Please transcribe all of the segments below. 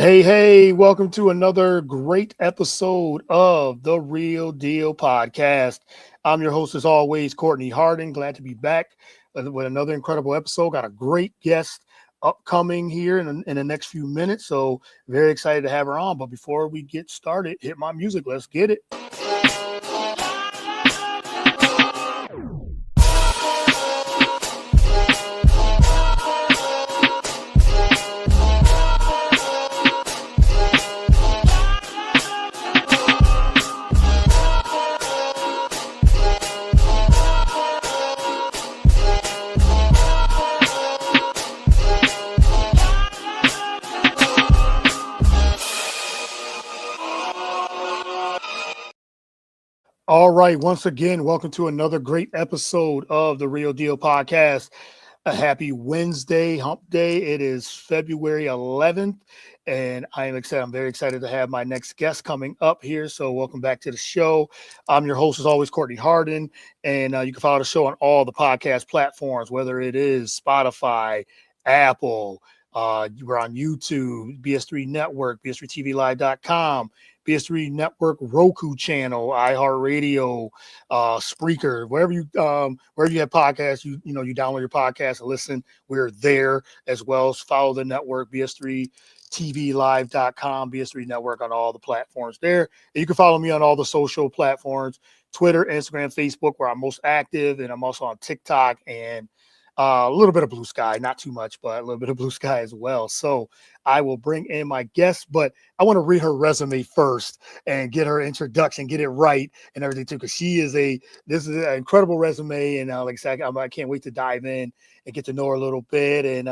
Hey, welcome to another great episode of the Real Deal Podcast. I'm your host, as always, Courtney Harding. Glad to be back with another incredible episode. Got a great guest upcoming here in the next few minutes. So, very excited to have her on. But before we get started, hit my music. Let's get it. All right. Once again, welcome to another great episode of the Real Deal Podcast. A happy Wednesday, hump day. It is February 11th, and I am excited. I'm very excited to have my next guest coming up here. So, welcome back to the show. I'm your host, as always, Courtney Hardin, and you can follow the show on all the podcast platforms, whether it is Spotify, Apple. We're on YouTube, BS3 Network, BS3TVLive.com. BS3 Network Roku channel, iHeartRadio, Spreaker, wherever you have podcasts, you you download your podcast and listen. We're there as well. Follow the network, BS3TVLive.com, BS3 Network on all the platforms there. And you can follow me on all the social platforms, Twitter, Instagram, Facebook, where I'm most active, and I'm also on TikTok and a little bit of Blue Sky, not too much, but a little bit of Blue Sky as well. So I will bring in my guest, but I want to read her resume first and get her introduction, get it right and everything too, because this is an incredible resume. And like I said, I can't wait to dive in and get to know her a little bit and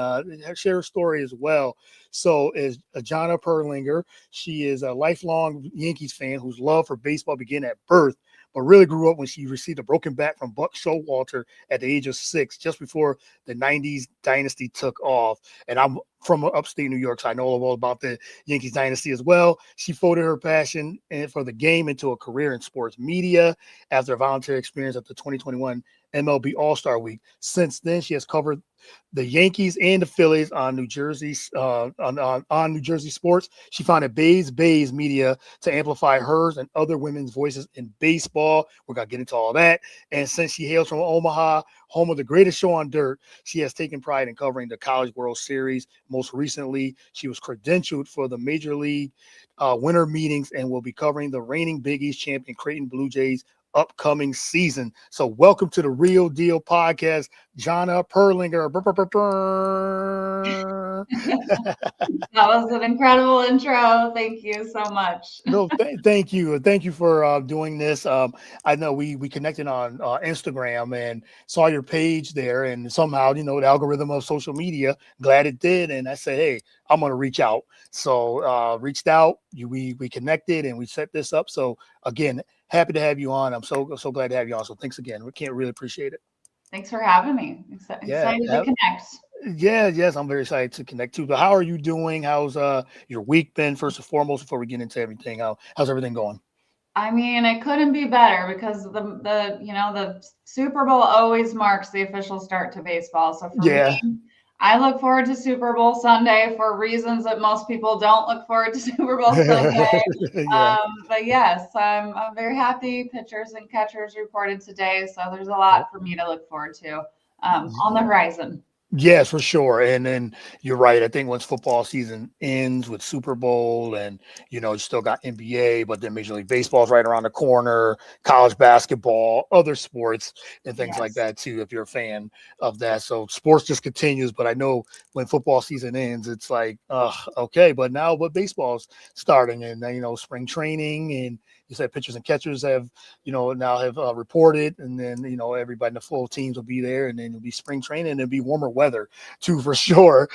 share her story as well. So is Jonna Perlinger. She is a lifelong Yankees fan whose love for baseball began at birth, but really grew up when she received a broken back from Buck Showalter at the age of 6, just before the 90s dynasty took off. And I'm from upstate New York, so I know all about the Yankees dynasty as well. She folded her passion for the game into a career in sports media after a voluntary experience at the 2021 MLB All-Star Week. Since then, she has covered the Yankees and the Phillies on New Jersey on New Jersey sports. She founded Bays Media to amplify hers and other women's voices in baseball. We're gonna get into all that. And since she hails from Omaha, home of the greatest show on dirt, she has taken pride in covering the College World Series. Most recently, she was credentialed for the Major League winter meetings and will be covering the reigning Big East champion Creighton Blue Jays upcoming season. So welcome to the Real Deal Podcast, Jonna Perlinger. That was an incredible intro. Thank you so much. No, thank you. Thank you for doing this. I know we connected on Instagram and saw your page there, and somehow, the algorithm of social media, glad it did. And I said, hey, I'm going to reach out. So reached out, we connected and we set this up. So again, happy to have you on. I'm so glad to have you on. So thanks again. We can't really appreciate it. Thanks for having me. Excited to connect. Yes, I'm very excited to connect too. But how are you doing? How's your week been, first and foremost, before we get into everything? How's everything going? I mean, it couldn't be better because the Super Bowl always marks the official start to baseball. So for me, I look forward to Super Bowl Sunday for reasons that most people don't look forward to Super Bowl Sunday. But yes, I'm very happy. Pitchers and catchers reported today, so there's a lot for me to look forward to on the horizon. Yes, for sure. And then you're right. I think once football season ends with Super Bowl and, you still got NBA, but then Major League Baseball is right around the corner, college basketball, other sports and things like that too, if you're a fan of that. So sports just continues. But I know when football season ends, it's like, okay, but now baseball's starting and, spring training, and you said pitchers and catchers have, now have reported, and then, everybody in the full teams will be there, and then it'll be spring training and it'll be warmer weather too, for sure.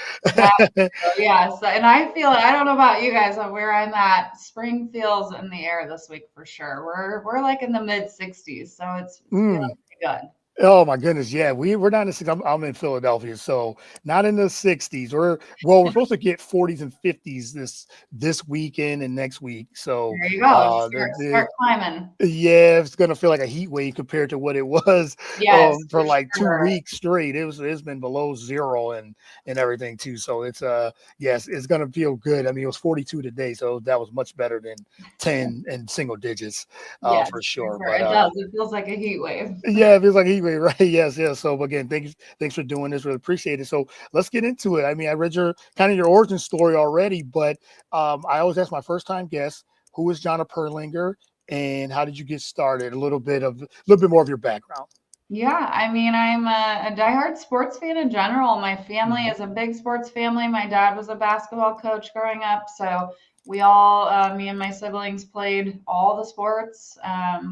Yes. And I don't know about you guys, but where I'm at, spring feels in the air this week for sure. We're like in the mid 60s. So it's feeling pretty good. Oh my goodness, yeah, we're not in the 60s. I'm in Philadelphia, so not in the 60s. We're supposed to get 40s and 50s this weekend and next week. So There you go. the Start climbing. yeah, it's gonna feel like a heat wave compared to what it was Yes, for for like two sure. weeks straight. It's been below zero and everything too. So it's yes, it's gonna feel good. I mean, it was 42 today, so that was much better than 10 and single digits for Yes, for sure. sure. But It does. It feels like a heat wave. yeah, it feels like heat wave, right? Yes, yes. So again, thanks for doing this. Really appreciate it. So let's get into it. I mean, I read your kind of your origin story already, but I always ask my first time guests, who is Jonna Perlinger and how did you get started? A little bit more of your background. Yeah, I mean, I'm a diehard sports fan in general. My family Mhm. is a big sports family. My dad was a basketball coach growing up, so we all, me and my siblings, played all the sports.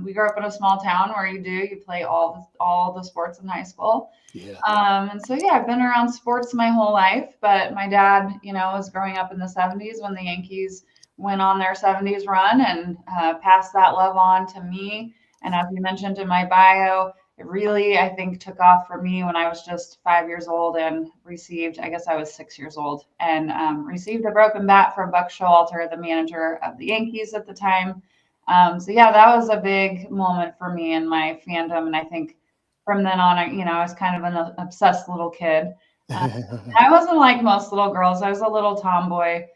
We grew up in a small town where you play all the sports in high school. Yeah. And so yeah, I've been around sports my whole life, but my dad, was growing up in the 70s when the Yankees went on their 70s run and passed that love on to me. And as you mentioned in my bio, it really, I think, took off for me when I was just 5 years old and I guess I was 6 years old, and received a broken bat from Buck Showalter, the manager of the Yankees at the time. So yeah, that was a big moment for me in my fandom, and I think from then on, I was kind of an obsessed little kid. Um, I wasn't like most little girls. I was a little tomboy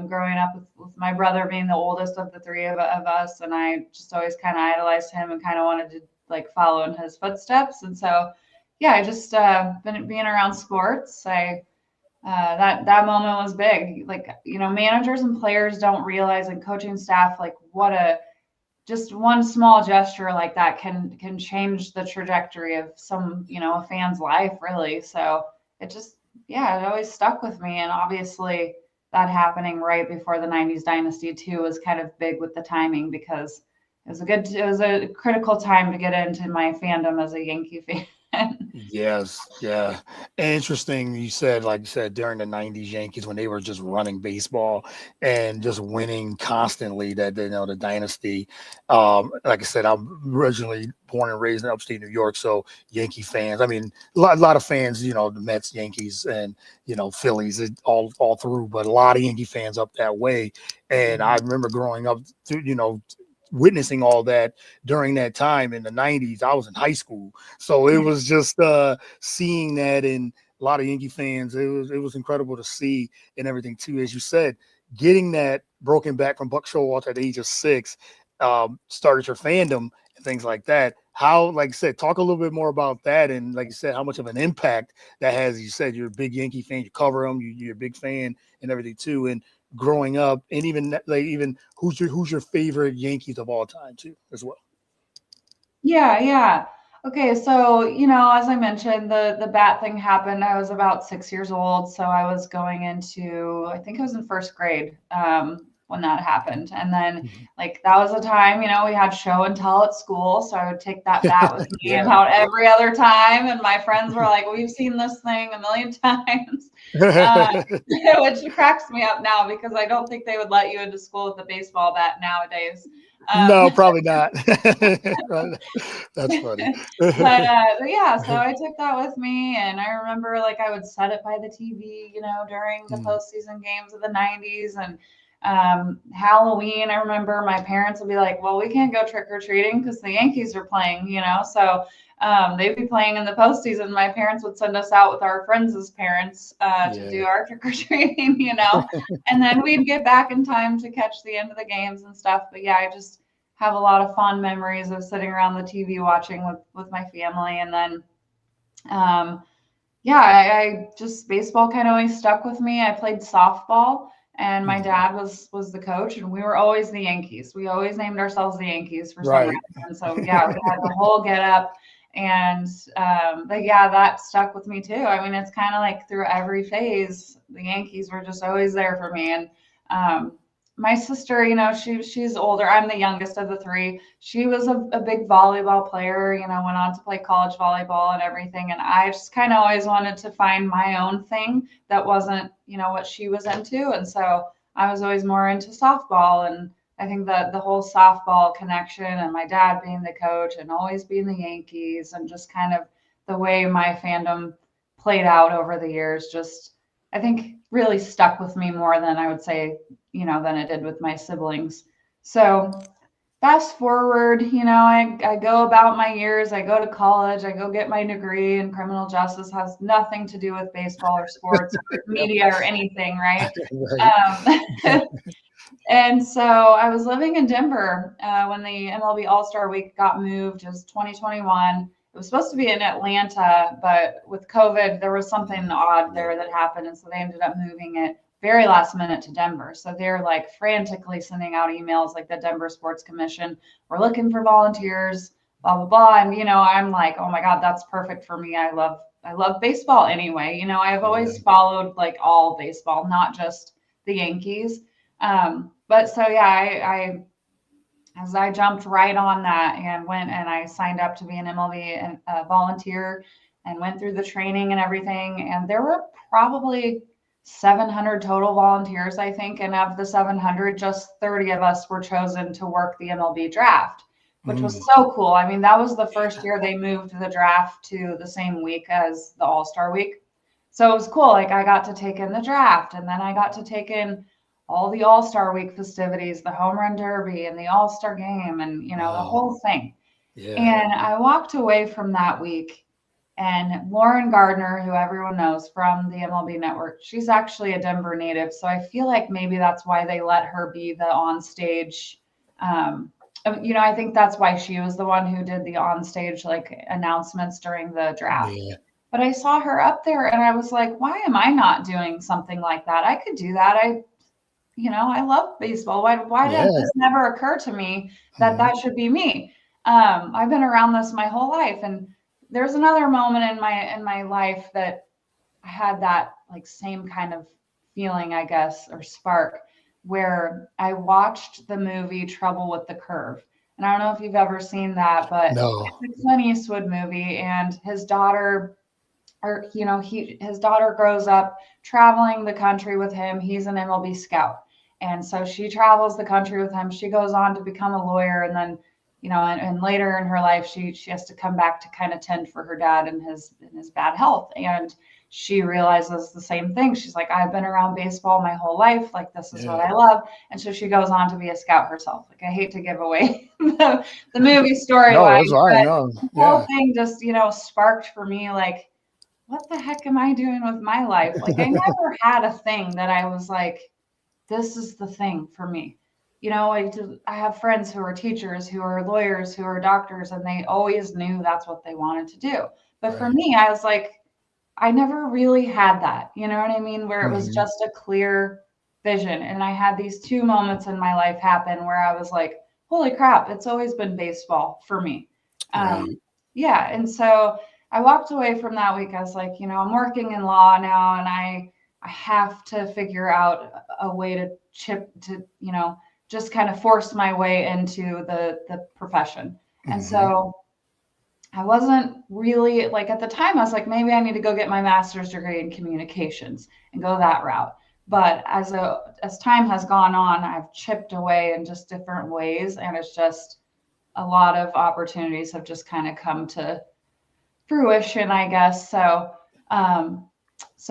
growing up with my brother being the oldest of the three of us, and I just always kind of idolized him and kind of wanted to like follow in his footsteps. And so, yeah, I just been being around sports. That moment was big. Like, managers and players don't realize, and coaching staff, like what a just one small gesture like that can change the trajectory of a fan's life, really. So it just, yeah, it always stuck with me. And obviously that happening right before the 90s dynasty too was kind of big with the timing, because it was a critical time to get into my fandom as a Yankee fan. Yes, yeah. Interesting. You said, like you said, during the 90s Yankees when they were just running baseball and just winning constantly, that they know the dynasty. Like I said, I'm originally born and raised in upstate New York, so Yankee fans. I mean, a lot of fans, the Mets, Yankees, and Phillies, all through, but a lot of Yankee fans up that way. And I remember growing up, witnessing all that during that time in the 90s. I was in high school, so it was just seeing that in a lot of Yankee fans. It was incredible to see and everything too. As you said, getting that broken back from Buck Showalter at the age of 6 started your fandom and things like that. How, like I said, talk a little bit more about that, and like you said, how much of an impact that has. You said you're a big Yankee fan, you cover them, you're a big fan and everything too, and growing up, and even who's your favorite Yankees of all time too, as well. Yeah, yeah. Okay, so as I mentioned, the bat thing happened. I was about 6 years old, so I was going into, I think I was in first grade when that happened. And then, Mhm. like, that was a time, we had show and tell at school, so I would take that bat with me Yeah. about every other time, and my friends were like, "We've seen this thing a million times," uh, which cracks me up now because I don't think they would let you into school with a baseball bat nowadays. No, Um, probably not. Right. That's funny. but yeah, so I took that with me, and I remember like I would set it by the TV, during the Mm, postseason games of the 90s. And Halloween, I remember my parents would be like, "Well, we can't go trick or treating because the Yankees are playing," so they'd be playing in the postseason. My parents would send us out with our friends' parents to yeah. do our trick or treating, and then we'd get back in time to catch the end of the games and stuff. But yeah, I just have a lot of fond memories of sitting around the TV watching with my family. And then, um, yeah, I just baseball kind of always stuck with me. I played softball, and my Mhm. dad was the coach, and we were always the Yankees. We always named ourselves the Yankees for some Right. reason. So yeah, we had the whole get up. And but yeah, that stuck with me too. I mean, it's kind of like through every phase, the Yankees were just always there for me. And my sister, she's older. I'm the youngest of the three. She was a big volleyball player, went on to play college volleyball and everything. And I just kind of always wanted to find my own thing that wasn't, what she was into. And so I was always more into softball. And I think that the whole softball connection and my dad being the coach and always being the Yankees and just kind of the way my fandom played out over the years, just I think really stuck with me more than I would say, than it did with my siblings. So fast forward, I go about my years, I go to college, I go get my degree in criminal justice, has nothing to do with baseball or sports or media or anything, right? Right. And so I was living in Denver when the MLB All-Star Week got moved. It was 2021. It was supposed to be in Atlanta, but with COVID, there was something odd there that happened. And so they ended up moving it very last minute to Denver. So they're like frantically sending out emails like the Denver Sports Commission. We're looking for volunteers, blah, blah, blah. And, I'm like, oh my God, that's perfect for me. I love baseball anyway. I've always followed like all baseball, not just the Yankees. But so yeah, I jumped right on that and went and I signed up to be an MLB and volunteer and went through the training and everything. And there were probably 700 total volunteers, I think. And of the 700, just 30 of us were chosen to work the MLB draft, which was so cool. I mean, that was the first year they moved the draft to the same week as the All-Star Week. So it was cool. Like I got to take in the draft and then I got to take in all the All-Star Week festivities, the Home Run Derby and the All-Star Game and, the whole thing. Yeah. And I walked away from that week and Lauren Gardner, who everyone knows from the MLB Network, she's actually a Denver native. So I feel like maybe that's why they let her be the onstage. I think that's why she was the one who did the onstage like announcements during the draft. Yeah. But I saw her up there and I was like, why am I not doing something like that? I could do that. I love baseball. Why did this never occur to me that that should be me? I've been around this my whole life. And there's another moment in my life that I had that like same kind of feeling, I guess, or spark, where I watched the movie Trouble with the Curve. And I don't know if you've ever seen that, but it's a Clint Eastwood movie, and his daughter his daughter grows up traveling the country with him. He's an MLB scout. And so she travels the country with him. She goes on to become a lawyer. And then, and later in her life, she has to come back to kind of tend for her dad and his bad health. And she realizes the same thing. She's like, I've been around baseball my whole life. Like, this is what I love. And so she goes on to be a scout herself. Like, I hate to give away the movie story. No, that's fine. No. The whole thing just, sparked for me, like, what the heck am I doing with my life? Like, I never had a thing that I was like, this is the thing for me. I have friends who are teachers, who are lawyers, who are doctors, and they always knew that's what they wanted to do. But for me, I was like, I never really had that, you know what I mean? Where it was just a clear vision. And I had these two moments in my life happen where I was like, holy crap, it's always been baseball for me. Yeah. And so I walked away from that week. I was like, I'm working in law now and I have to figure out a way to just kind of force my way into the profession. And so I wasn't really like, at the time I was like, maybe I need to go get my master's degree in communications and go that route. But as time has gone on, I've chipped away in just different ways. And it's just a lot of opportunities have just kind of come to fruition, I guess. So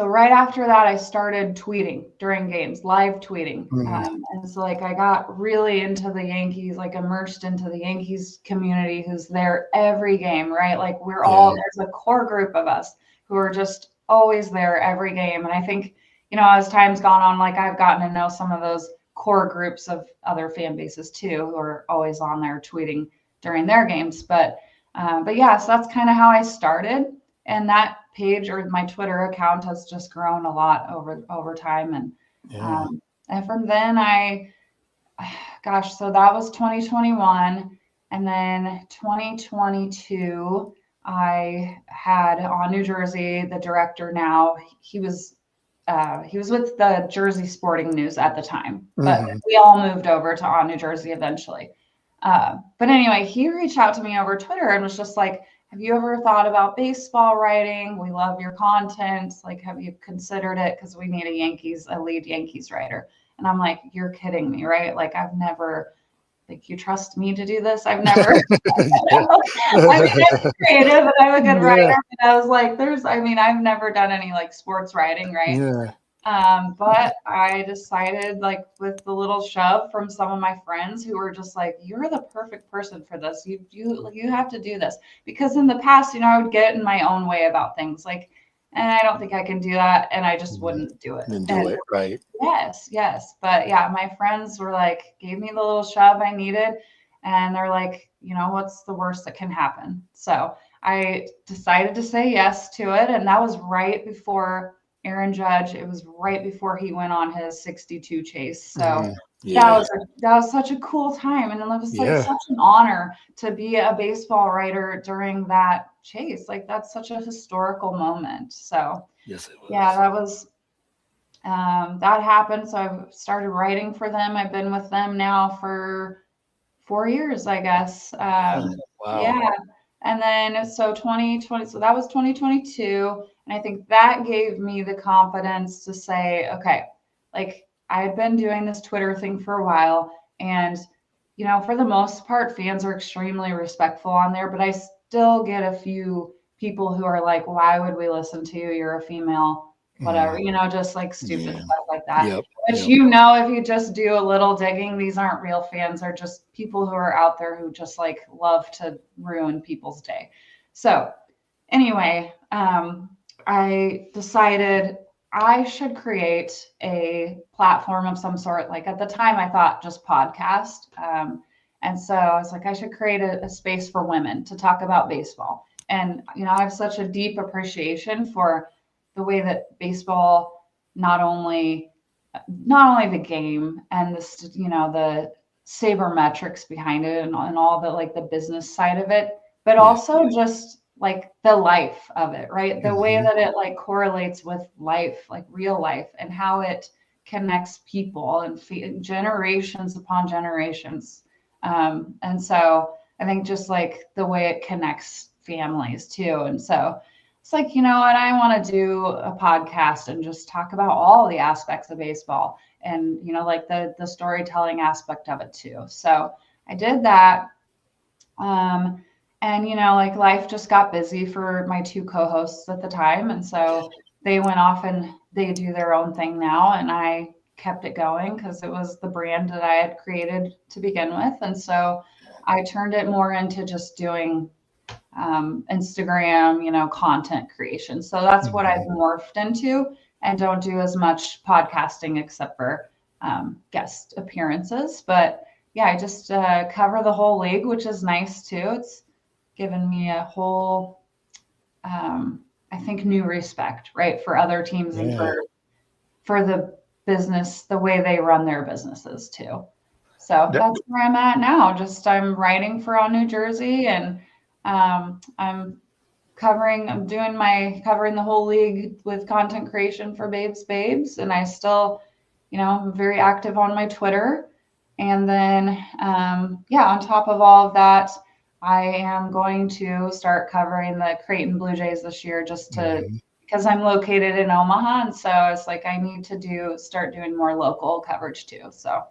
right after that, I started tweeting during games, live tweeting. And so like I got really into the Yankees, like immersed into the Yankees community who's there every game, right? Like there's a core group of us who are just always there every game. And I think, as time's gone on, like I've gotten to know some of those core groups of other fan bases too, who are always on there tweeting during their games. But yeah, so that's kind of how I started. And that page or my Twitter account has just grown a lot over time. And from then so that was 2021. And then 2022, I had on New Jersey, the director now, he was with the Jersey Sporting News at the time, but we all moved over to On New Jersey eventually. But anyway, he reached out to me over Twitter and was just like, have you ever thought about baseball writing? We love your content. Like, have you considered it? Because we need a lead Yankees writer. And I'm like, you're kidding me, right? Like, I've never like, you trust me to do this? I've never, Yeah. I mean, I'm creative and I'm a good writer. Yeah. And I was like, I've never done any like sports writing, right? Yeah. But I decided, like, with the little shove from some of my friends who were just like, "You're the perfect person for this. You have to do this." Because in the past, I would get in my own way about things, like, and I don't think I can do that, and I just wouldn't do it. Then do And it right. yes, but yeah, my friends were like, gave me the little shove I needed, and they're like, what's the worst that can happen? So I decided to say yes to it, and that was right before Aaron Judge. It was right before he went on his 62 chase. So Yeah. that was such a cool time, and it was like Yeah. such an honor to be a baseball writer during that chase. Like, that's such a historical moment. So Yes, it was. yeah, that happened. So I've started writing for them. I've been with them now for 4 years, I guess. Wow. Yeah. And then so 2020, so that was 2022. And I think that gave me the confidence to say, okay, like, I had been doing this Twitter thing for a while. And, for the most part, fans are extremely respectful on there, but I still get a few people who are like, why would we listen to you? You're a female, whatever, just like stupid Yeah. stuff like that. Yep. Which, Yep. if you just do a little digging, these aren't real fans. They're just people who are out there who just like love to ruin people's day. So anyway, I decided I should create a platform of some sort. Like, at the time, I thought just podcast. And so I was like, I should create a space for women to talk about baseball. And, I have such a deep appreciation for the way that baseball, not only the game and the sabermetrics behind it, and all the, like, the business side of it, but also just like the life of it, right? The way that it like correlates with life, like real life, and how it connects people and generations upon generations. And so I think just like the way it connects families too. And so it's like, what I want to do a podcast and just talk about all the aspects of baseball, and, like the storytelling aspect of it too. So I did that. And, like, life just got busy for my two co-hosts at the time. And so they went off and they do their own thing now. And I kept it going because it was the brand that I had created to begin with. And so I turned it more into just doing Instagram, content creation. So that's what I've morphed into, and don't do as much podcasting except for guest appearances. But yeah, I just cover the whole league, which is nice too. It's given me a whole, I think, new respect, right, for other teams and for the business, the way they run their businesses too. So that's where I'm at now. Just I'm writing for On New Jersey, and I'm covering the whole league with content creation for Babes. And I still, I'm very active on my Twitter. And then, on top of all of that, I am going to start covering the Creighton Blue Jays this year, just because I'm located in Omaha. And so it's like, I need to start doing more local coverage too. So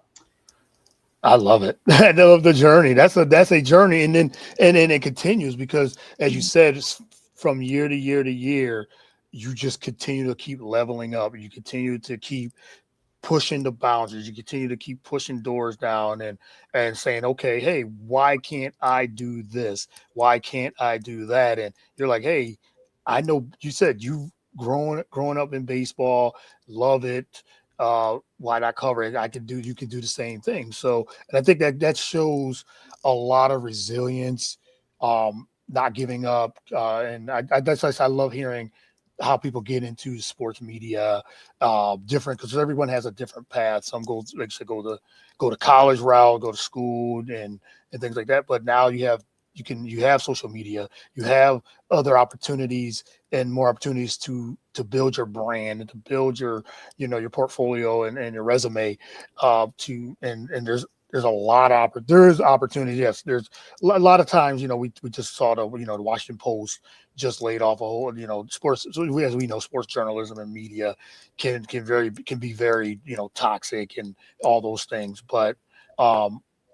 I love it. I love the journey. That's a journey, and then it continues because, as you said, it's from year to year to year, you just continue to keep leveling up. You continue to keep pushing the boundaries. You continue to keep pushing doors down and saying, okay, hey, why can't I do this? Why can't I do that? And you're like, hey, I know you said you've growing up in baseball, love it. Why not cover it? You can do the same thing. So, and I think that shows a lot of resilience, not giving up. And that's why I love hearing how people get into sports media, different, because everyone has a different path. Some go to college route, go to school, and things like that. But now you have social media, you have other opportunities and more opportunities to build your brand and to build your portfolio and your resume. And there's a lot of there's opportunity. Yes, there's a lot of times. We just saw the Washington Post just laid off a whole sports. So as we know, sports journalism and media can be very toxic and all those things. But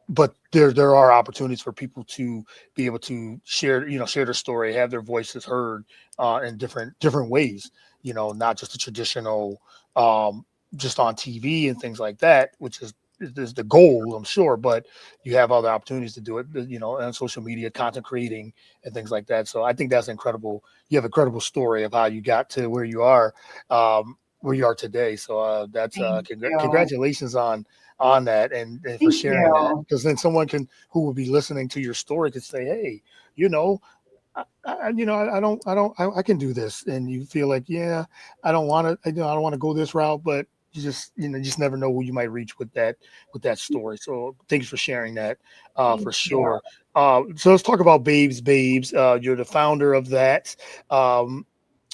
but there are opportunities for people to be able to share, share their story, have their voices heard in different ways, not just the traditional, um, just on TV and things like that, which is the goal, I'm sure, but you have other opportunities to do it, on social media, content creating and things like that. So I think that's incredible. You have a credible story of how you got to where you are today. So that's Thank you. congratulations on that, and for Thank sharing that, you. because then someone who will be listening to your story could say, hey, you know I can do this, and you feel like, yeah, I don't want to, I don't want to go this route, but you just never know who you might reach with that story. So thanks for sharing that, Thank for you. sure. So let's talk about Babes. You're the founder of that. Um,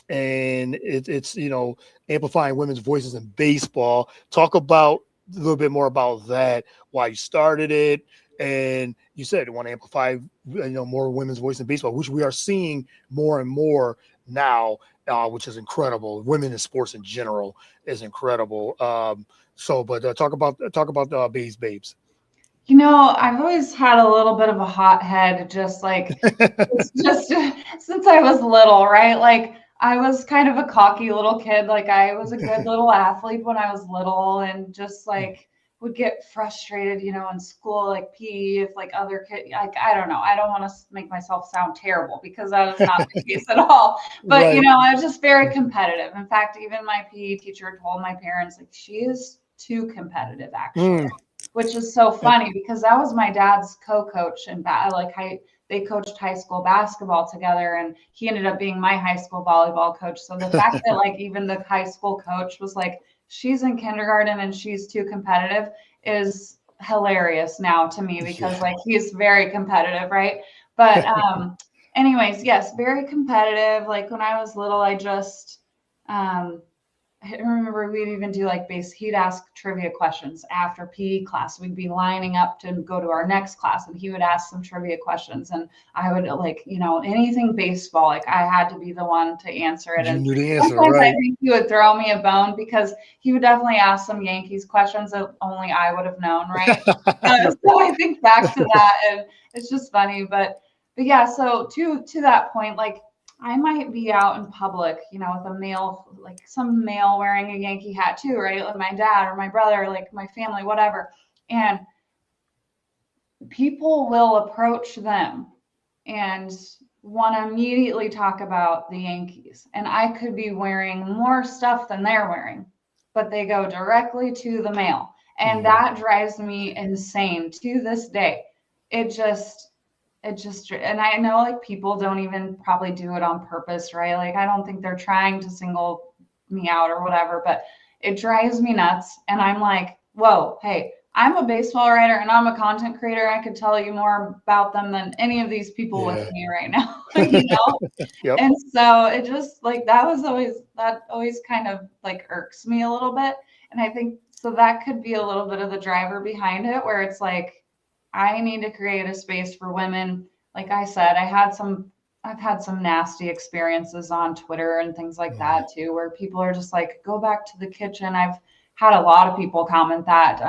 and it's amplifying women's voices in baseball. Talk about a little bit more about that, why you started it, and you said you want to amplify more women's voice in baseball, which we are seeing more and more now, which is incredible. Women in sports in general is incredible. But talk about Babes. I've always had a little bit of a hot head, just like it's just since I was little, right? Like I was kind of a cocky little kid. Like I was a good little athlete when I was little and just like would get frustrated, in school, like PE, if like other kids, like I don't know. I don't want to make myself sound terrible because that is not the case at all. But Right. I was just very competitive. In fact, even my PE teacher told my parents like she is too competitive actually, Mm. which is so funny because that was my dad's co-coach and they coached high school basketball together and he ended up being my high school volleyball coach. So the fact that like even the high school coach was like, she's in kindergarten and she's too competitive is hilarious now to me because Yeah. like he's very competitive, right? But anyways, yes, very competitive. Like when I was little, um I remember we'd even do like he'd ask trivia questions after PE class. We'd be lining up to go to our next class and he would ask some trivia questions. And I would like, anything baseball, like I had to be the one to answer it. You And knew the answer, sometimes I right? think he would throw me a bone because he would definitely ask some Yankees questions that only I would have known, right? So I think back to that and it's just funny. But yeah, so to that point, like I might be out in public, with a male, like some male wearing a Yankee hat too, right? Like my dad or my brother, like my family, whatever. And people will approach them and want to immediately talk about the Yankees. And I could be wearing more stuff than they're wearing, but they go directly to the mail. And Mm. that drives me insane to this day. And I know like people don't even probably do it on purpose, right? Like I don't think they're trying to single me out or whatever, but it drives me nuts. And I'm like, whoa, hey, I'm a baseball writer and I'm a content creator. I could tell you more about them than any of these people with Yeah. me right now, you know? Yep. And so it just like that always kind of like irks me a little bit. And I think so that could be a little bit of the driver behind it, where it's like, I need to create a space for women. Like I said, I've had some nasty experiences on Twitter and things like Mm. that too, where people are just like, go back to the kitchen. I've had a lot of people comment that.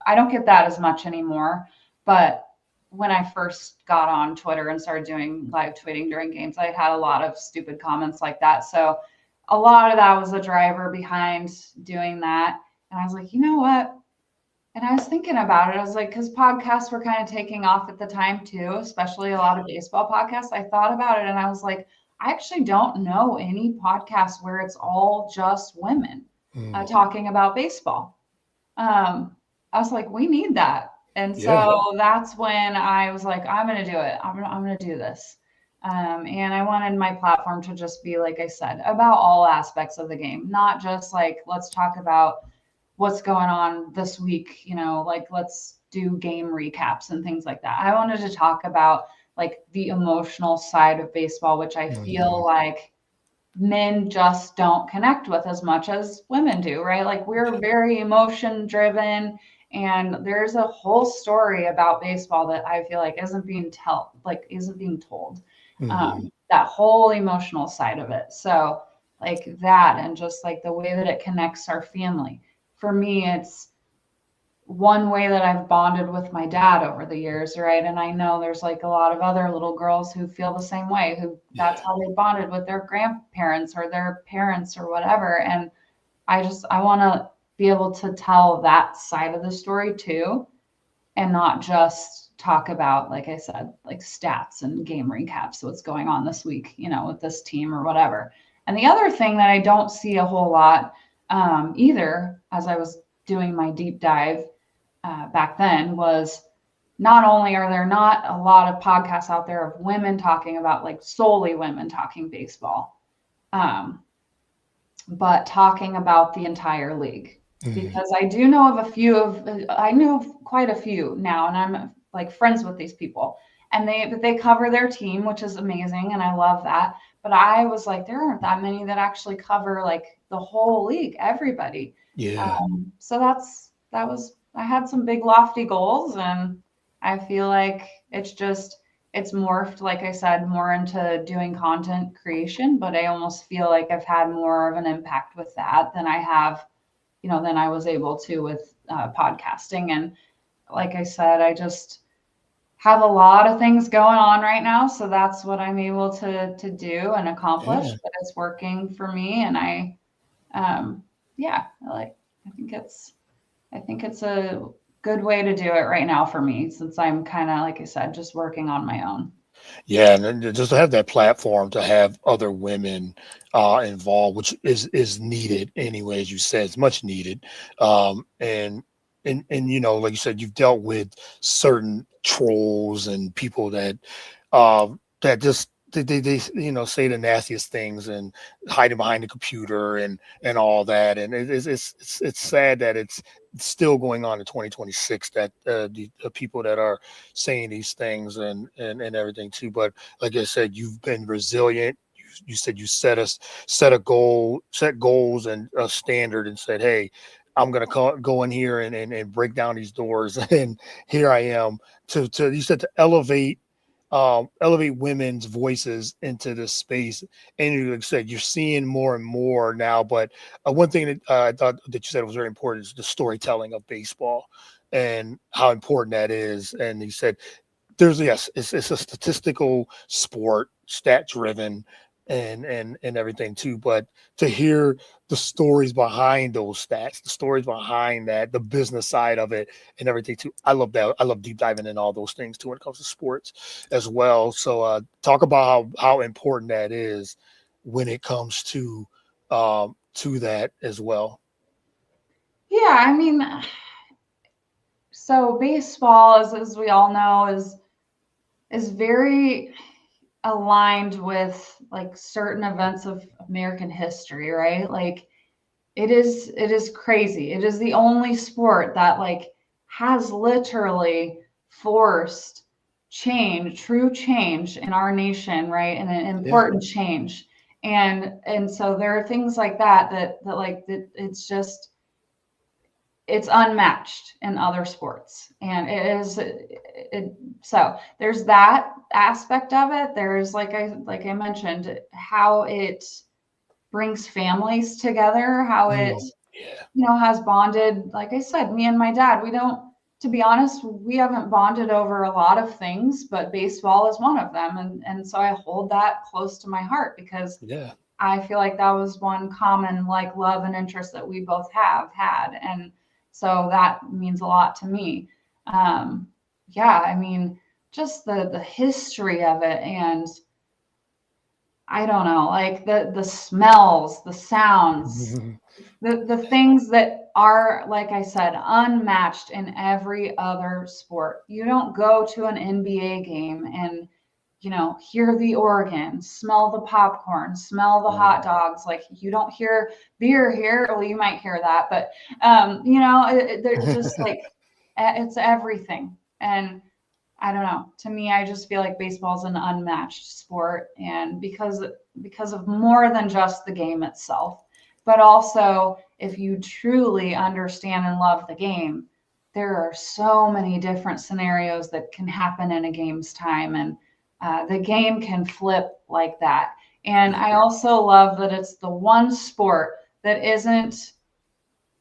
I don't get that as much anymore, but when I first got on Twitter and started doing live tweeting during games, I had a lot of stupid comments like that. So a lot of that was a driver behind doing that. And I was like, you know what? And I was thinking about it. I was like, because podcasts were kind of taking off at the time too, especially a lot of baseball podcasts. I thought about it and I was like, I actually don't know any podcast where it's all just women Mm. talking about baseball. I was like, we need that. And Yeah. so that's when I was like, I'm going to do it. I'm going to do this. And I wanted my platform to just be, like I said, about all aspects of the game, not just like, let's talk about what's going on this week, like let's do game recaps and things like that. I wanted to talk about like the emotional side of baseball, which I Mhm. feel like men just don't connect with as much as women do, right? Like we're very emotion driven and there's a whole story about baseball that I feel like isn't being told. Mhm. That whole emotional side of it. So like that and just like the way that it connects our family. For me, one way that I've bonded with my dad over the years, right? And I know there's like a lot of other little girls who feel the same way, who that's how they bonded with their grandparents or their parents or whatever. And I want to be able to tell that side of the story too, and not just talk about, like I said, like stats and game recaps, what's going on this week, with this team or whatever. And the other thing that I don't see a whole lot either, as I was doing my deep dive back then, was not only are there not a lot of podcasts out there of women talking about, like solely women talking baseball, but talking about the entire league. Because I do know of I know quite a few now, and I'm like friends with these people, and they cover their team, which is amazing, and I love that. But I was like, there aren't that many that actually cover like the whole league, everybody. Yeah. So I had some big lofty goals, and I feel like it's morphed, like I said, more into doing content creation, but I almost feel like I've had more of an impact with that than I have, than I was able to with podcasting. And like I said, I just have a lot of things going on right now. So that's what I'm able to do and accomplish, Yeah. but it's working for me. And yeah, I think it's a good way to do it right now for me, since I'm kind of, like I said, just working on my own. Yeah, and then just to have that platform to have other women involved, which is needed anyway, as you said, it's much needed. And like you said, you've dealt with certain trolls and people that just they say the nastiest things and hiding behind the computer and all that, and it's sad that it's still going on in 2026, that the people that are saying these things and everything too. But like I said, you've been resilient. You said you set goals and a standard, and said, hey, I'm gonna go in here and break down these doors, and here I am to you said to elevate women's voices into this space. And like I said, you're seeing more and more now. But one thing that I thought that you said was very important is the storytelling of baseball and how important that is. And he said yes, it's a statistical sport, stat driven, and everything too. But to hear the stories behind those stats, the stories behind that, the business side of it, and everything too, I love that. I love deep diving in all those things too when it comes to sports as well. So talk about how important that is when it comes to that as well. Yeah, I mean, so baseball, as we all know, is very aligned with like certain events of American history, right? Like it is crazy. It is the only sport that like has literally forced change, true change in our nation, right? And an Yeah. important change. And so there are things like that it's just it's unmatched in other sports, and so there's that aspect of it. There's like I mentioned, how it brings families together, how it Yeah. has bonded. Like I said, me and my dad, we don't, to be honest, we haven't bonded over a lot of things, but baseball is one of them. And so I hold that close to my heart, because Yeah. I feel like that was one common like love and interest that we both have had. And so that means a lot to me. Um, yeah, I mean, just the history of it, and I don't know, like the smells, the sounds, the things that are, like I said, unmatched in every other sport. You don't go to an NBA game and hear the organ, smell the popcorn, smell the hot dogs. Like you don't hear beer here. Well, you might hear that, but they're just like it's everything. And I don't know. To me, I just feel like baseball is an unmatched sport, and because of more than just the game itself, but also if you truly understand and love the game, there are so many different scenarios that can happen in a game's time, and the game can flip like that. And I also love that it's the one sport that isn't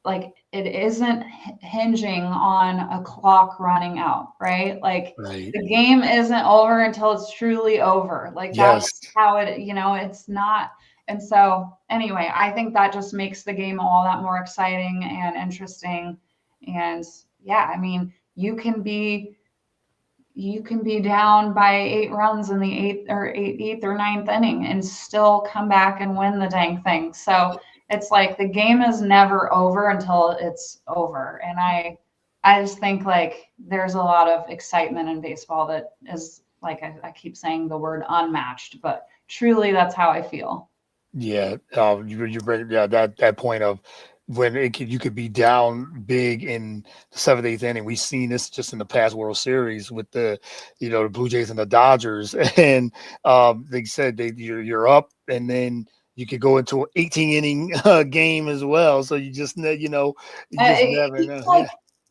like it isn't hinging on a clock running out, right? Like Right. the game isn't over until it's truly over. Like Yes. that's how it, it's not. And so anyway, I think that just makes the game all that more exciting and interesting. And yeah, I mean, you can be down by 8 runs in the eighth or ninth inning and still come back and win the dang thing. So it's like the game is never over until it's over. And I just think like there's a lot of excitement in baseball that is like I keep saying the word unmatched, but truly that's how I feel. Yeah, you bring yeah that point of when you could be down big in the seventh, eighth inning. We've seen this just in the past World Series with the Blue Jays and the Dodgers, and they said you're up, and then you could go into an 18 inning game as well. So you just never It's know. like Yeah,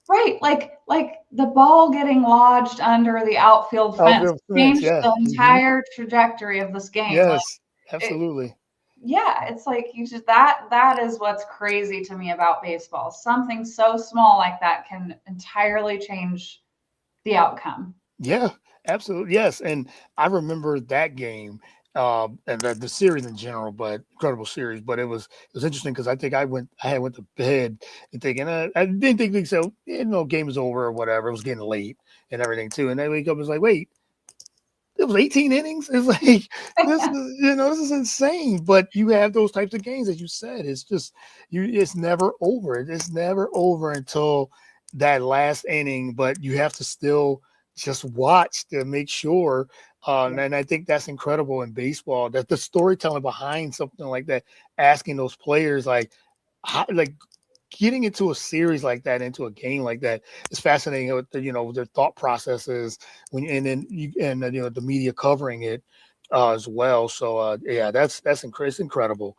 right, like the ball getting lodged under the outfield fence outfield fence. changed Yeah, the hmm, entire trajectory of this game. Like yes, it, absolutely. yeah, it's like you just that is what's crazy to me about baseball. Something so small like that can entirely change the outcome. Yeah, absolutely. Yes. And I remember that game, and the series in general, but incredible series. But it was interesting because I think I had went to bed and thinking I didn't think so. Game is over or whatever. It was getting late and everything too. And then I wake up and was like, wait, it was 18 innings. It's like this is insane. But you have those types of games, as you said. It's just it's never over. It's never over until that last inning. But you have to still just watch to make sure. Yeah. And I think that's incredible in baseball. That the storytelling behind something like that, asking those players like getting into a series like that, into a game like that, is fascinating. With their thought processes and then the media covering it as well. So yeah, it's incredible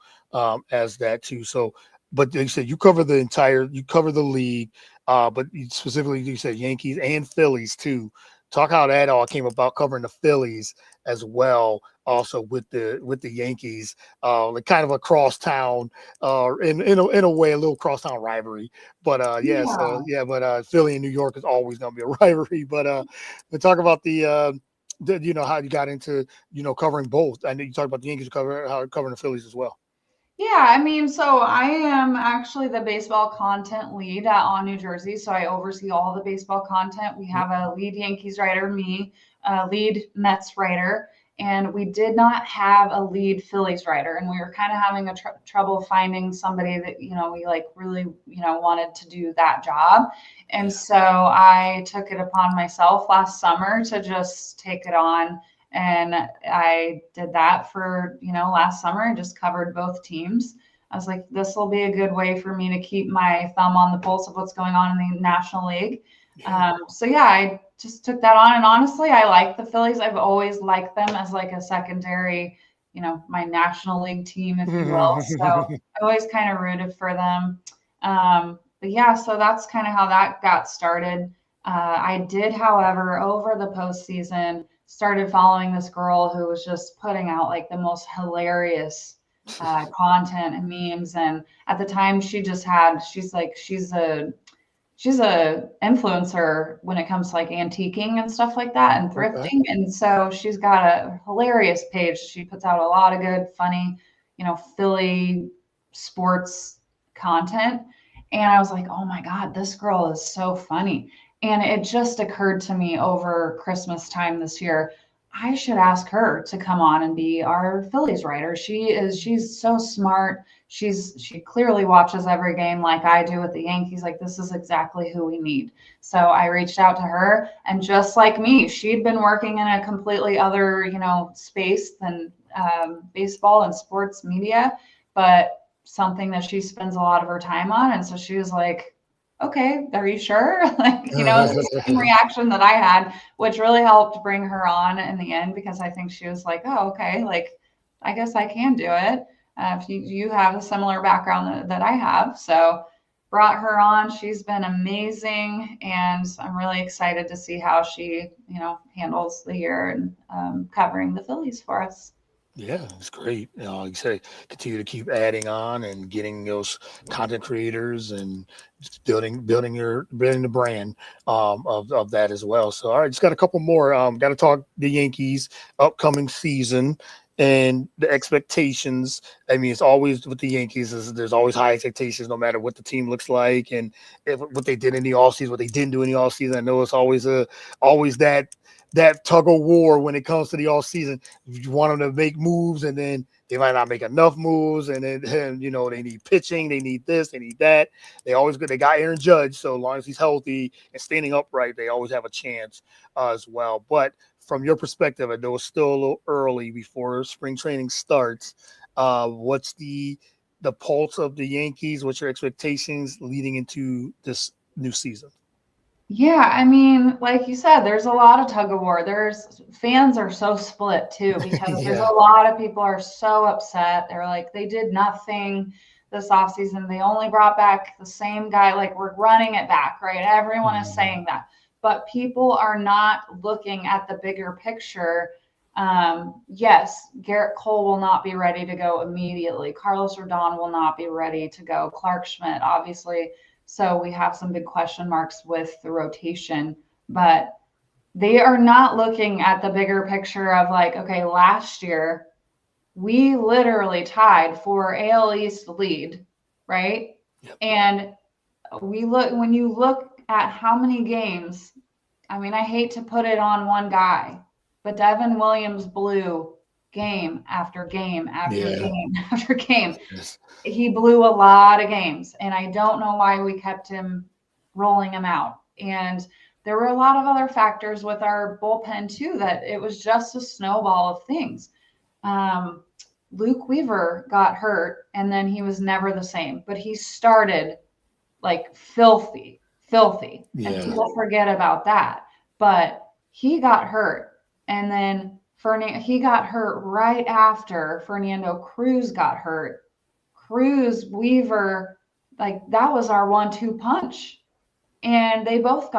as that too. So, but like you said, you cover the league, but specifically you said Yankees and Phillies too. Talk how that all came about, covering the Phillies as well, also with the Yankees, like kind of a crosstown in a way, a little crosstown rivalry. But yeah, so Yeah. yeah, but Philly and New York is always going to be a rivalry. But talk about how you got into covering both. I know you talked about the Yankees covering the Phillies as well. Yeah, I mean, so I am actually the baseball content lead at On New Jersey. So I oversee all the baseball content. We Yep. have a lead Yankees writer, me, a lead Mets writer, and we did not have a lead Phillies writer. And we were kind of having a trouble finding somebody that, we like really, wanted to do that job. And Yeah. so I took it upon myself last summer to just take it on, and I did that for, last summer. I just covered both teams. I was like, this will be a good way for me to keep my thumb on the pulse of what's going on in the National League. Yeah. So yeah, I just took that on. And honestly, I like the Phillies. I've always liked them as like a secondary, my National League team, if you will. So I always kind of rooted for them. But yeah, so that's kind of how that got started. I did, however, over the postseason, started following this girl who was just putting out like the most hilarious content and memes. And at the time, she's a influencer when it comes to like antiquing and stuff like that and Okay. thrifting. And so she's got a hilarious page. She puts out a lot of good, funny, Philly sports content. And I was like, oh my God, this girl is so funny. And it just occurred to me over Christmas time this year, I should ask her to come on and be our Phillies writer. She's so smart. She clearly watches every game like I do with the Yankees. Like this is exactly who we need. So I reached out to her, and just like me, she'd been working in a completely other, space than baseball and sports media, but something that she spends a lot of her time on. And so she was like, okay, are you sure? Like, it's the same reaction that I had, which really helped bring her on in the end, because I think she was like, oh, okay, like I guess I can do it. If you have a similar background that I have. So brought her on. She's been amazing. And I'm really excited to see how she, handles the year and covering the Phillies for us. Yeah, it's great. Like you say, continue to keep adding on and getting those content creators and just building the brand of that as well. So, all right, just got a couple more. Got to talk the Yankees upcoming season and the expectations. I mean, it's always with the Yankees is there's always high expectations, no matter what the team looks like and what they did in the offseason, what they didn't do in the offseason. I know it's always that tug of war when it comes to the off season. You want them to make moves, and then they might not make enough moves, and then they need pitching, they need this, they need that. They got Aaron Judge, so as long as he's healthy and standing upright, they always have a chance as well. But from your perspective, I know it's still a little early before spring training starts. What's the pulse of the Yankees? What's your expectations leading into this new season? Yeah, I mean, like you said, there's a lot of tug of war. There's fans are so split too because there's Yeah. a lot of people are so upset. They're like, they did nothing this offseason. They only brought back the same guy. Like, we're running it back, right? Everyone is Mhm. saying that. But people are not looking at the bigger picture. Yes, Garrett Cole will not be ready to go immediately. Carlos Rodon will not be ready to go. Clark Schmidt, obviously, so we have some big question marks with the rotation, but they are not looking at the bigger picture of like, okay, last year we literally tied for AL East lead, right? Yep. And when you look at how many games, I mean, I hate to put it on one guy, but Devin Williams blew game after game after Yeah. game after game. Yes. He blew a lot of games, and I don't know why we kept him rolling him out. And there were a lot of other factors with our bullpen too that it was just a snowball of things. Um, Luke Weaver got hurt, and then he was never the same. But he started like filthy, filthy, and Yeah. people forget about that. But he got hurt, and then he got hurt right after Fernando Cruz got hurt. Cruz, Weaver, like that was our 1-2 punch. And they both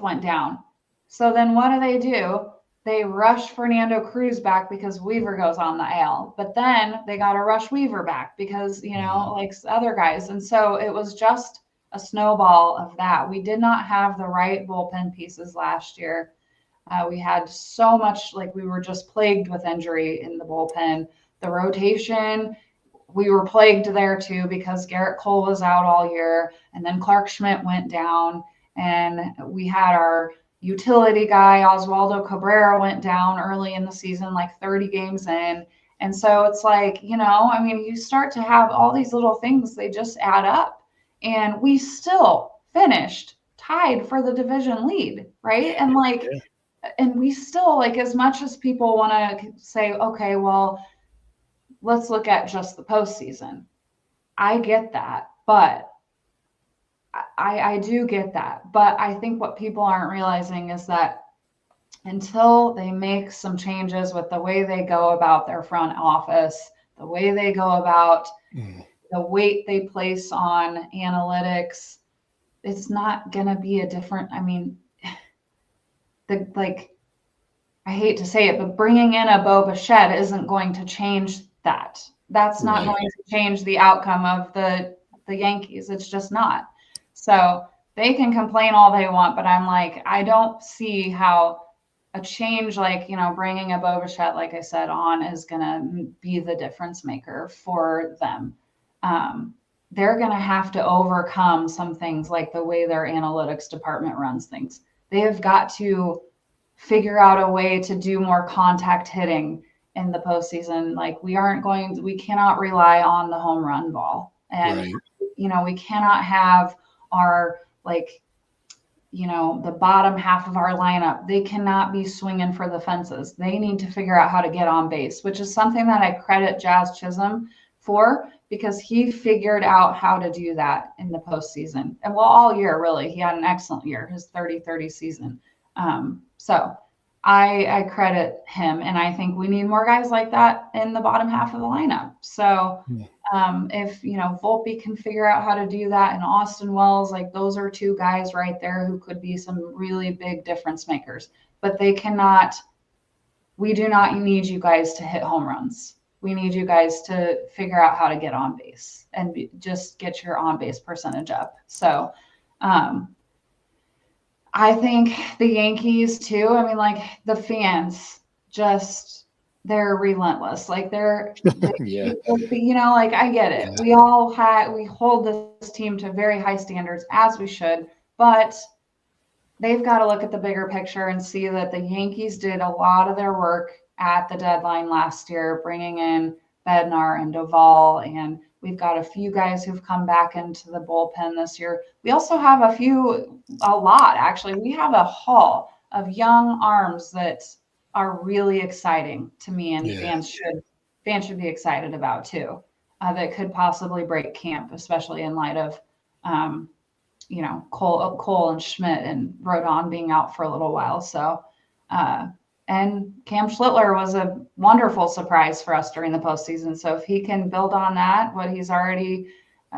went down. So then what do? They rush Fernando Cruz back because Weaver goes on the AL. But then they got to rush Weaver back because, Mhm. like other guys. And so it was just a snowball of that. We did not have the right bullpen pieces last year. We had so much, like we were just plagued with injury in the bullpen. The rotation, we were plagued there too because Garrett Cole was out all year, and then Clark Schmidt went down, and we had our utility guy Oswaldo Cabrera went down early in the season, like 30 games in. And so it's like, I mean, you start to have all these little things, they just add up. And we still finished tied for the division lead, right? And like, Yeah. and we still, like, as much as people want to say, okay, well, let's look at just the postseason. I get that, but I do get that. But I think what people aren't realizing is that until they make some changes with the way they go about their front office, the way they go about Mm. the weight they place on analytics, it's not going to be a different. I mean, like, I hate to say it, but bringing in a Bo Bichette isn't going to change that. That's not Right. going to change the outcome of the Yankees. It's just not. So they can complain all they want, but I'm like, I don't see how a change like, bringing a Bo Bichette, like I said, on is going to be the difference maker for them. Um, they're going to have to overcome some things like the way their analytics department runs things. They have got to figure out a way to do more contact hitting in the postseason. Like we cannot rely on the home run ball. And, Right. we cannot have our, like, the bottom half of our lineup, they cannot be swinging for the fences. They need to figure out how to get on base, which is something that I credit Jazz Chisholm for because he figured out how to do that in the postseason. And well, all year, really. He had an excellent year, his 30-30 season. So I credit him. And I think we need more guys like that in the bottom half of the lineup. So Mm. if Volpe can figure out how to do that, and Austin Wells, like those are two guys right there who could be some really big difference makers, but they cannot we do not need you guys to hit home runs. We need you guys to figure out how to get on base and just get your on base percentage up. So, I think the Yankees too. I mean, like the fans just they're relentless. Like Yeah. you know, like I get it. Yeah. We hold this team to very high standards as we should, but they've got to look at the bigger picture and see that the Yankees did a lot of their work at the deadline last year, bringing in Bednar and Duvall, and we've got a few guys who've come back into the bullpen this year. We also have a lot actually. We have a haul of young arms that are really exciting to me, and Yeah. fans should be excited about too. That could possibly break camp, especially in light of um, Cole and Schmidt and Rodon being out for a little while. So, uh, and Cam Schlittler was a wonderful surprise for us during the postseason. So if he can build on that, what he's already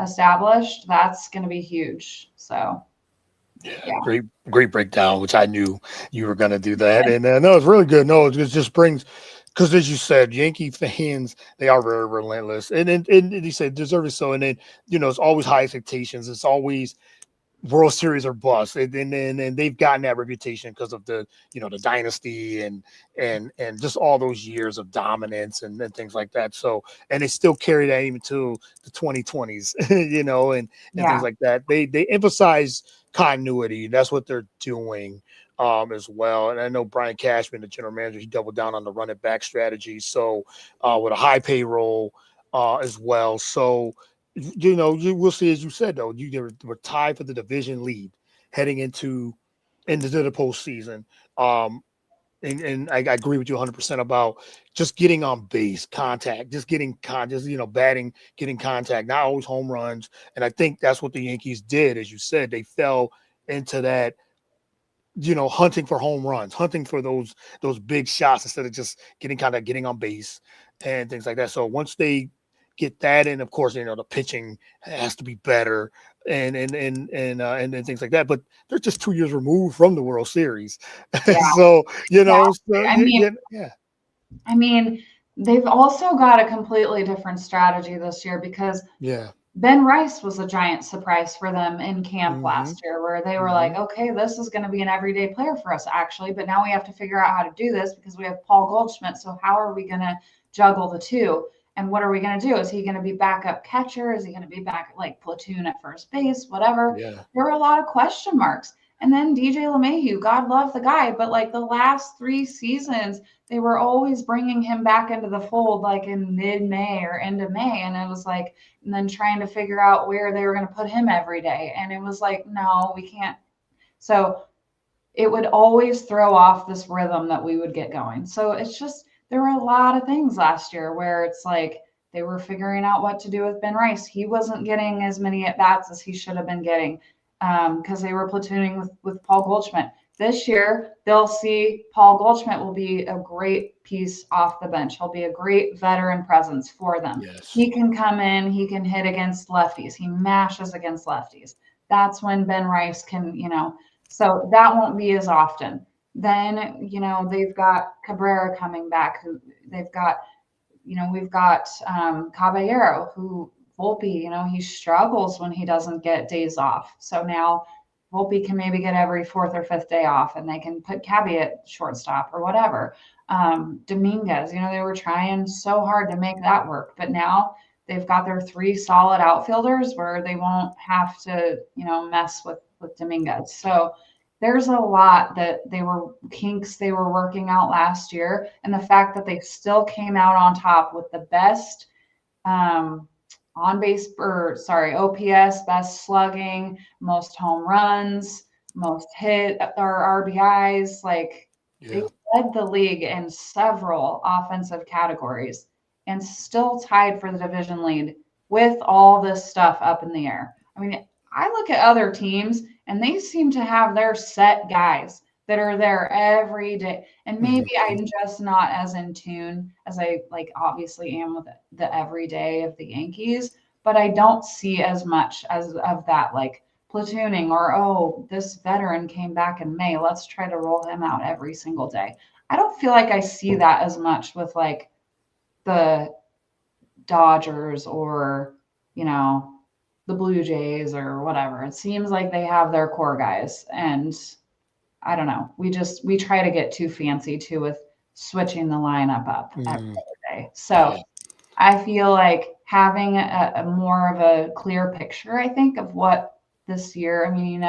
established, that's going to be huge. So, Yeah, yeah, great breakdown, which I knew you were going to do that, and no, it's really good. No, it just brings because, as you said, Yankee fans they are very relentless, and you said deservedly so. And then it's always high expectations. It's always World Series or bust, and they've gotten that reputation because of the dynasty and just all those years of dominance and things like that. So and they still carry that even to the 2020s, and things yeah, like that. They emphasize continuity. That's what they're doing as well. And I know Brian Cashman, the general manager, he doubled down on the run it back strategy. So with a high payroll as well. So you will see, as you said, though, were tied for the division lead heading into the postseason. Um, and I agree with you 100% about just getting on base contact, just batting, getting contact, not always home runs. And I think that's what the Yankees did, as you said, they fell into that hunting for home runs, hunting for those big shots instead of just getting on base and things like that. So once they get that in, of course, the pitching has to be better and then things like that. But they're just 2 years removed from the World Series, yeah, so exactly. yeah, I mean, they've also got a completely different strategy this year because yeah, Ben Rice was a giant surprise for them in camp hmm last year, where they were hmm like, okay, this is going to be an everyday player for us, actually. But now we have to figure out how to do this because we have Paul Goldschmidt. So, how are we going to juggle the two? And what are we going to do? Is he going to be backup catcher? Is he going to be back like platoon at first base? Whatever. yeah, There were a lot of question marks. And then DJ LeMahieu, God love the guy, but like the last 3 seasons, they were always bringing him back into the fold like in mid-May or end of May. And it was like, and then trying to figure out where they were going to put him every day. And it was like, no, we can't. So it would always throw off this rhythm that we would get going. So it's just, there were a lot of things last year where it's like they were figuring out what to do with Ben Rice. He wasn't getting as many at bats as he should have been getting because they were platooning with Paul Goldschmidt. This year, they'll see Paul Goldschmidt will be a great piece off the bench. He'll be a great veteran presence for them. yes, He can come in, he can hit against lefties, he mashes against lefties. That's when Ben Rice can, so that won't be as often. Then, they've got Cabrera coming back, who they've got, we've got Caballero, who Volpe, he struggles when he doesn't get days off. So now Volpe can maybe get every fourth or fifth day off and they can put Cabby at shortstop or whatever. Dominguez, they were trying so hard to make that work, but now they've got their 3 solid outfielders where they won't have to, mess with Dominguez. So there's a lot that kinks they were working out last year. And the fact that they still came out on top with the best um, OPS, best slugging, most home runs, most hit or RBIs. Like they yeah, led the league in several offensive categories and still tied for the division lead with all this stuff up in the air. I mean, I look at other teams and they seem to have their set guys that are there every day. And maybe hmm I'm just not as in tune as I like obviously am with the everyday of the Yankees, but I don't see as much as of that like platooning or oh, this veteran came back in May. Let's try to roll him out every single day. I don't feel like I see that as much with like the Dodgers or, you know, the Blue Jays or whatever. It seems like they have their core guys. And I don't know. We try to get too fancy too with switching the lineup up every Mm, day. yeah. So I feel like having a more of a clear picture, I think, of what this year, I mean,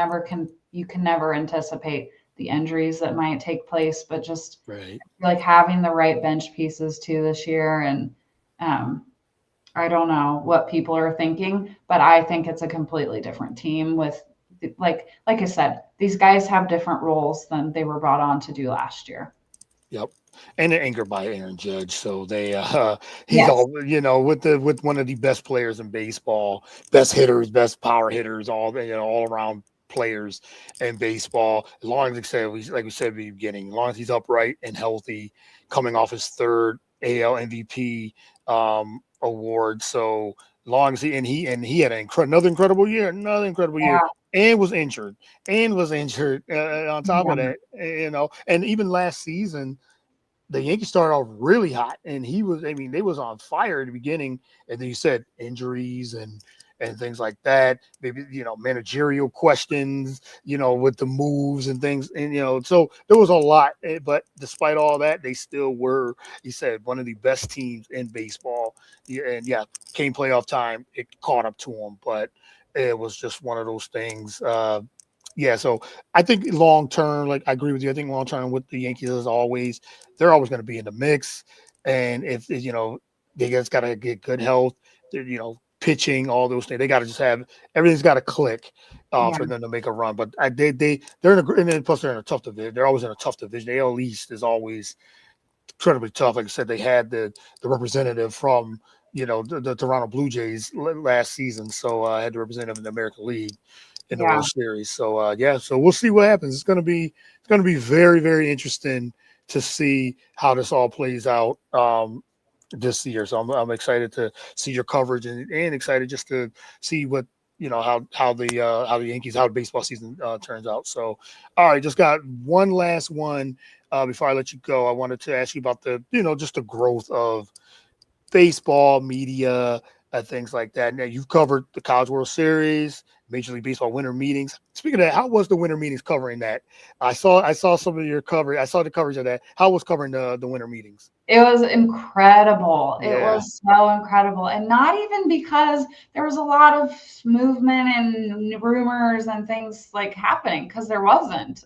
you can never anticipate the injuries that might take place, but just Right. like having the right bench pieces too this year. And um, I don't know what people are thinking, but I think it's a completely different team with like I said, these guys have different roles than they were brought on to do last year. Yep. And they're anchored by Aaron Judge. So they he's Yes. all with one of the best players in baseball, best hitters, best power hitters, all around players in baseball. As long as like we said at the beginning, as long as he's upright and healthy, coming off his third AL MVP award. So long as he had another incredible year, Yeah. and was injured on top of Yeah. that, and even last season the Yankees started off really hot, and they was on fire at the beginning, and then you said injuries and things like that, maybe managerial questions, with the moves and things, and so there was a lot, but despite all that, they still were, he said, one of the best teams in baseball. Yeah, and yeah, came playoff time, it caught up to them, but it was just one of those things. Yeah, so I think long term, like I agree with you. I think long term with the Yankees is always they're always going to be in the mix, and if they just got to get good health, pitching, all those things. They got to just have everything's got to click Yeah. for them to make a run. But they're in and then plus they're in a tough division. They're always in a tough division. The AL East is always incredibly tough. Like I said, they had the representative from the Toronto Blue Jays last season, so I had the representative in the American League in the Yeah. World Series. So yeah, so we'll see what happens. It's gonna be very very interesting to see how this all plays out this year. So I'm excited to see your coverage and excited just to see what how the Yankees how the baseball season turns out. So all right, just got one last one before I let you go. I wanted to ask you about the just the growth of baseball media and things like that. Now you've covered the College World Series, Major League Baseball winter meetings. Speaking of that, how was the winter meetings covering that? I saw some of your coverage. I saw the coverage of that. How was covering the winter meetings? It was incredible. It Yeah, was so incredible. And not even because there was a lot of movement and rumors and things like happening, because there wasn't.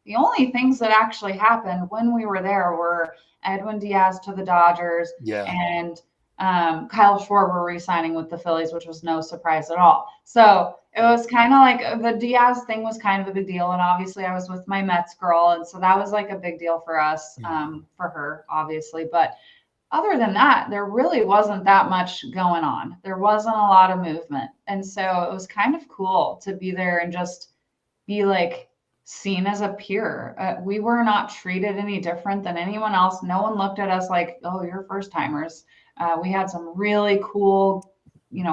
The only things that actually happened when we were there were Edwin Diaz to the Dodgers yeah, and Kyle Schwarber re-signing with the Phillies, which was no surprise at all. So it yeah. was kind of like the Diaz thing was kind of a big deal. And obviously I was with my Mets girl. And so that was like a big deal for us, Mhm. for her, obviously. But other than that, there really wasn't that much going on. There wasn't a lot of movement. And so it was kind of cool to be there and just be like seen as a peer. We were not treated any different than anyone else. No one looked at us like, oh, you're first timers. We had some really cool,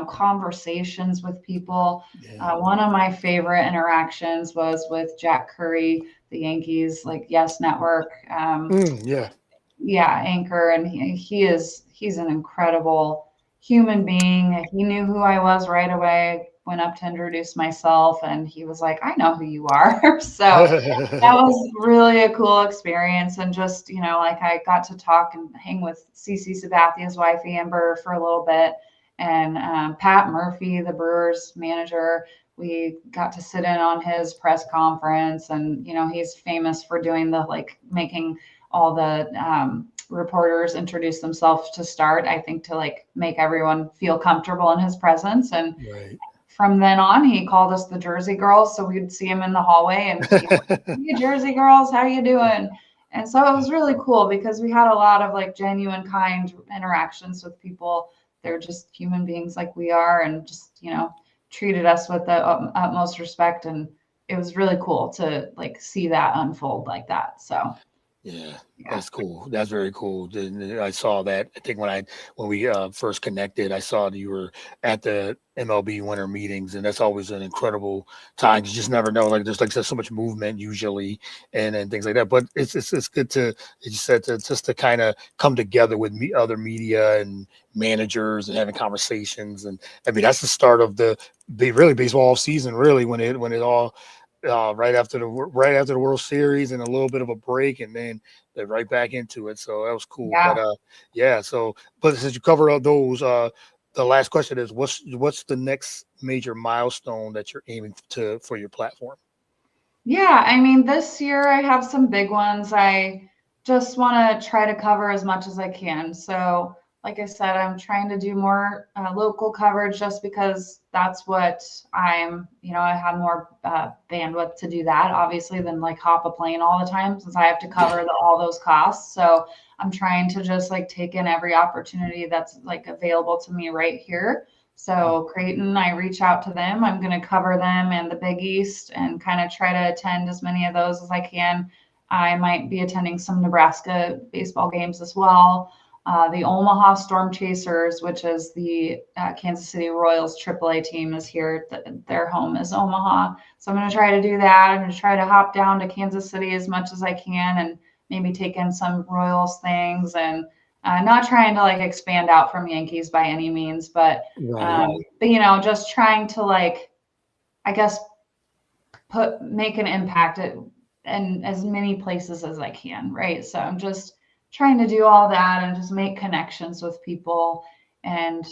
conversations with people. Yeah. One of my favorite interactions was with Jack Curry, the Yankees, like Yes Network. Yeah. Yeah, anchor, and he's an incredible human being. He knew who I was right away. Went up to introduce myself, and he was like, "I know who you are." So that was really a cool experience, and just like I got to talk and hang with CC Sabathia's wife Amber for a little bit, and Pat Murphy, the Brewers manager. We got to sit in on his press conference, and he's famous for doing the like making all the reporters introduce themselves to start, I think, to like make everyone feel comfortable in his presence. And Right. from then on, he called us the Jersey Girls. So we'd see him in the hallway and be like, "Hey, Jersey Girls, how you doing?" And so it was really cool because we had a lot of like genuine, kind interactions with people. They're just human beings like we are, and just treated us with the utmost respect. And it was really cool to like see that unfold like that. So Yeah, Yeah. that's cool. That's very cool. I saw that. I think when we first connected, I saw that you were at the MLB winter meetings, and that's always an incredible time. You just never know. Like there's so much movement usually, and things like that. But it's good to, as you said, to just to kind of come together with other media and managers and having conversations. And I mean that's the start of really baseball season. Really when it all right after the World Series and a little bit of a break, and then they're right back into it. So that was cool. But Yeah. yeah. So, but since you covered all those, the last question is, what's the next major milestone that you're aiming to for your platform? Yeah, I mean, this year I have some big ones. I just want to try to cover as much as I can. So, like I said, I'm trying to do more local coverage just because that's what I have more bandwidth to do that, obviously, than like hop a plane all the time since I have to Yeah. cover all those costs. So, I'm trying to just like take in every opportunity that's like available to me right here. So Creighton, I reach out to them. I'm going to cover them and the Big East and kind of try to attend as many of those as I can. I might be attending some Nebraska baseball games as well. The Omaha Storm Chasers, which is the Kansas City Royals AAA team, is here. Their home is Omaha. So I'm going to try to do that. I'm going to try to hop down to Kansas City as much as I can and maybe take in some Royals things and not trying to like expand out from Yankees by any means, but Right. just trying to like, I guess, make an impact in as many places as I can, right? So I'm just trying to do all that and just make connections with people and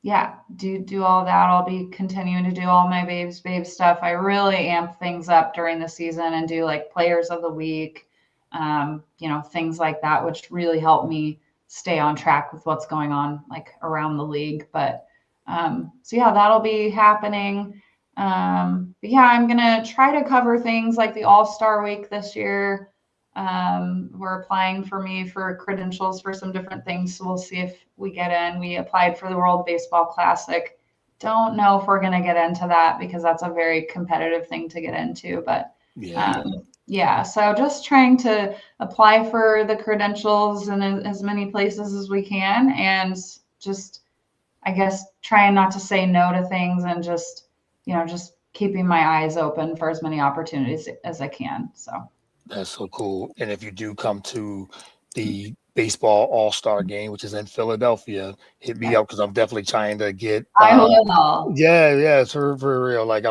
yeah, do all that. I'll be continuing to do all my babes stuff. I really amp things up during the season and do like players of the week, things like that, which really help me stay on track with what's going on like around the league. But so yeah, that'll be happening. But yeah, I'm gonna try to cover things like the All-Star Week this year. We're applying for me for credentials for some different things, so we'll see if we get in. We applied for the World Baseball Classic. Don't know if we're gonna get into that because that's a very competitive thing to get into, but Yeah. yeah, so just trying to apply for the credentials in as many places as we can and just I guess trying not to say no to things and just keeping my eyes open for as many opportunities as I can. So That's so cool. And if you do come to the baseball All Star game, which is in Philadelphia, hit me yeah, up because I'm definitely trying to get. I will. Yeah, it's for real. Like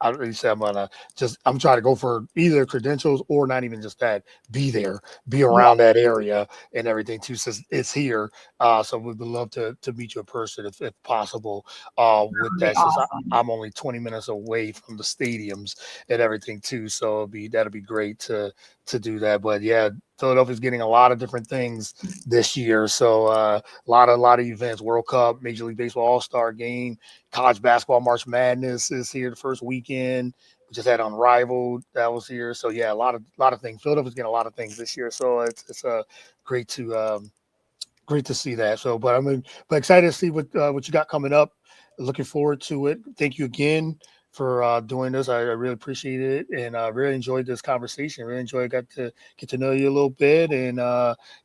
I really said I'm trying to go for either credentials or not even just that. Be there, be Yeah, around that area and everything too. Since it's here, so we would love to meet you in person if possible. that With would be that, since awesome. I'm only 20 minutes away from the stadiums and everything too. So that'll be great to do that. But yeah, Philadelphia's getting a lot of different things this year. So a lot of events, World Cup, Major League Baseball All-Star game, college basketball March Madness is here the first weekend. We just had Unrivaled that was here. So yeah, a lot of things. Philadelphia's getting a lot of things this year. So it's great to great to see that. So, but excited to see what you got coming up. Looking forward to it. Thank you again for doing this. I really appreciate it, and really enjoyed this conversation. Really enjoyed got to get to know you a little bit, and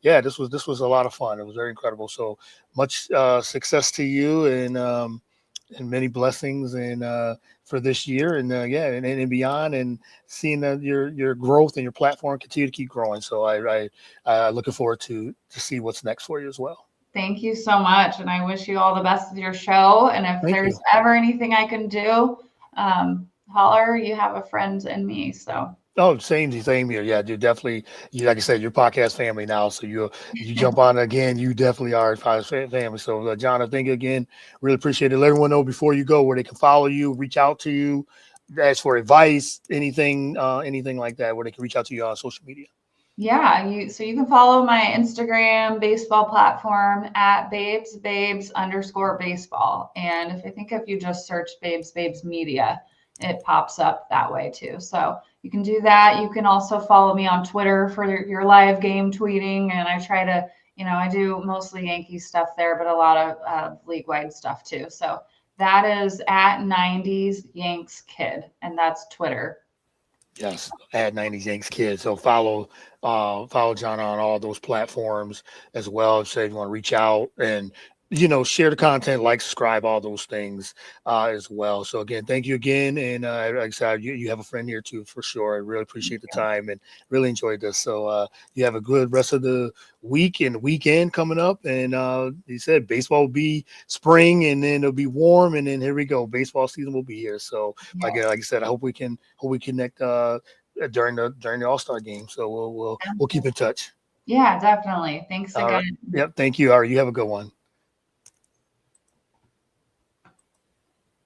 yeah, this was a lot of fun. It was very incredible. So much success to you, and many blessings and for this year, and yeah, and beyond, and seeing that your growth and your platform continue to keep growing. So I looking forward to see what's next for you as well. Thank you so much, and I wish you all the best with your show. And if Thank there's you. ever anything I can do, holler. You have a friend in me. So Oh, same here. Yeah, you definitely. You like I said, your podcast family now. So you jump on again. You definitely are a family. So, John, I thank you again. Really appreciate it. Let everyone know before you go where they can follow you, reach out to you, ask for advice, anything like that, where they can reach out to you on social media. yeah, you can follow my Instagram baseball platform at babes_baseball. And if you just search babes media, it pops up that way too. So you can do that. You can also follow me on Twitter for your live game tweeting. And I try to, I do mostly Yankee stuff there, but a lot of league wide stuff too. So that is at 90s Yanks Kid, and that's Twitter. Yes, at 90s Yanks Kids. So follow John on all those platforms as well. Say if you want to reach out and share the content, like, subscribe, all those things as well. So again, thank you again, and like I said, you have a friend here too for sure. I really appreciate the time and really enjoyed this. So you have a good rest of the week and weekend coming up. And he said baseball will be spring, and then it'll be warm, and then here we go. Baseball season will be here. So like I said, I hope we connect during the All-Star game. So we'll keep in touch. Yeah, definitely. Thanks All right. again. Yep. Thank you. All right. You have a good one.